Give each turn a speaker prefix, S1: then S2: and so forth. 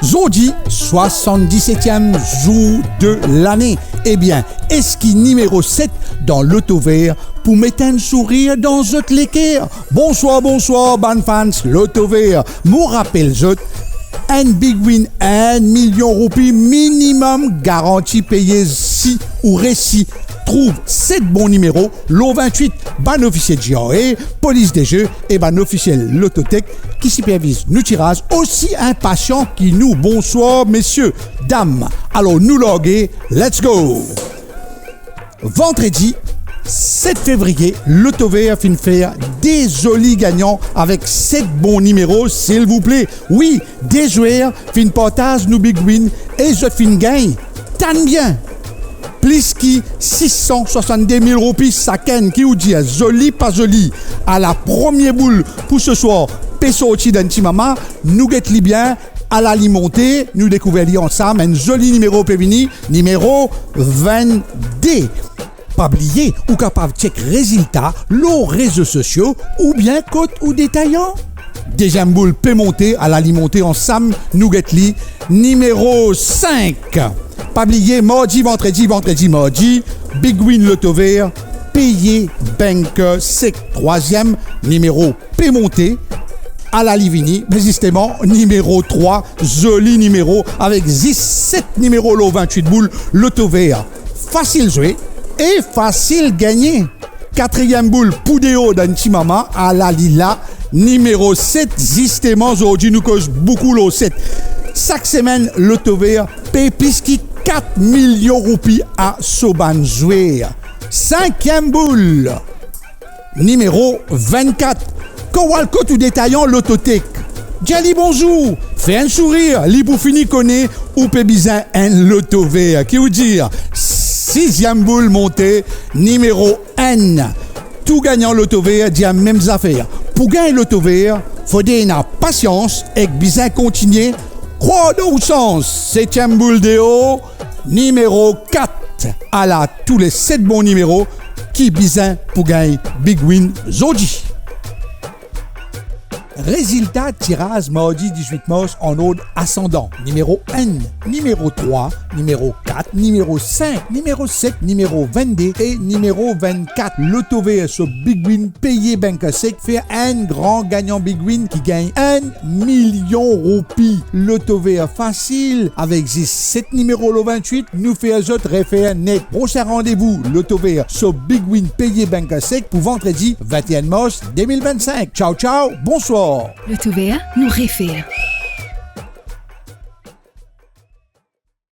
S1: Zodi, 77e jour de l'année. Eh bien, esqui numéro 7 dans l'auto vert pour mettre un sourire dans votre l'équerre. Bonsoir, ban fans, l'auto vert. Mon rappel, un big win, 1 million de roupies minimum garanti payé si ou récit. Trouve 7 bons numéros, l'O 28, ban officiel GRE, police des jeux et ban officiel Lototech qui supervise nous tirages aussi impatients qui nous. Bonsoir messieurs, dames. Alors nous loguer, let's go. Vendredi 7 février, l'Auto Vert fin faire des jolis gagnants avec 7 bons numéros, s'il vous plaît. Oui, des joueurs fin partage nous big win et je fin gagne. Tan bien. Plus qui 670 000 roupies, ça ken qui vous dit joli pas joli. À la première boule pour ce soir, Pessochi d'Antimama, nous get bien. À la montée, nous découvrons ensemble un joli numéro Pévini, numéro 22. Pas oublier ou capable de check résultats, nos réseaux sociaux ou bien côte ou détaillant. Deuxième boule peut monter à la montée ensemble, nous get numéro 5. Pas oublier mardi, mardi, Big Win L'Auto Vert, payé Bank Sec. Troisième numéro P monté à la Livini, mais justement numéro 3, joli numéro avec 17 numéros l'eau 28 boules, L'Auto Vert. Facile jouer et facile gagner. Quatrième boule Poudéo d'Antimama à la Lila, numéro 7, justement aujourd'hui nous cause beaucoup l'eau 7. Chaque semaine, L'Auto Vert paye plus que 4 millions de roupies à Soban jouer. Cinquième boule, numéro 24. Kowalko tout détaillant Lototech. Djali bonjour, fais un sourire, li pour finir connaît ou peut bizarre un L'Auto Vert. Qui vous dire? Sixième boule montée, numéro N. Tout gagnant L'Auto Vert dit la même affaire. Pour gagner L'Auto Vert, faut donner la patience et bien continuer. Croix de sens, septième boule de haut, numéro 4. À la tous les 7 bons numéros qui bizarre pour gagner Big Win Zodi. Résultat tirage mardi 18 mars en ordre ascendant. Numéro N, numéro 3, numéro 4, numéro 5, numéro 7, numéro 22 et numéro 24. L'Auto Vert sur Big Win payé Bank Sec fait un grand gagnant Big Win qui gagne 1 million de roupies. L'Auto Vert facile avec 7 numéros le 28 nous fait un autre référent net. Prochain rendez-vous L'Auto Vert sur Big Win payé Bank Sec pour vendredi 21 mars 2025. Ciao ciao, bonsoir.
S2: L'Auto Vert nous réfère.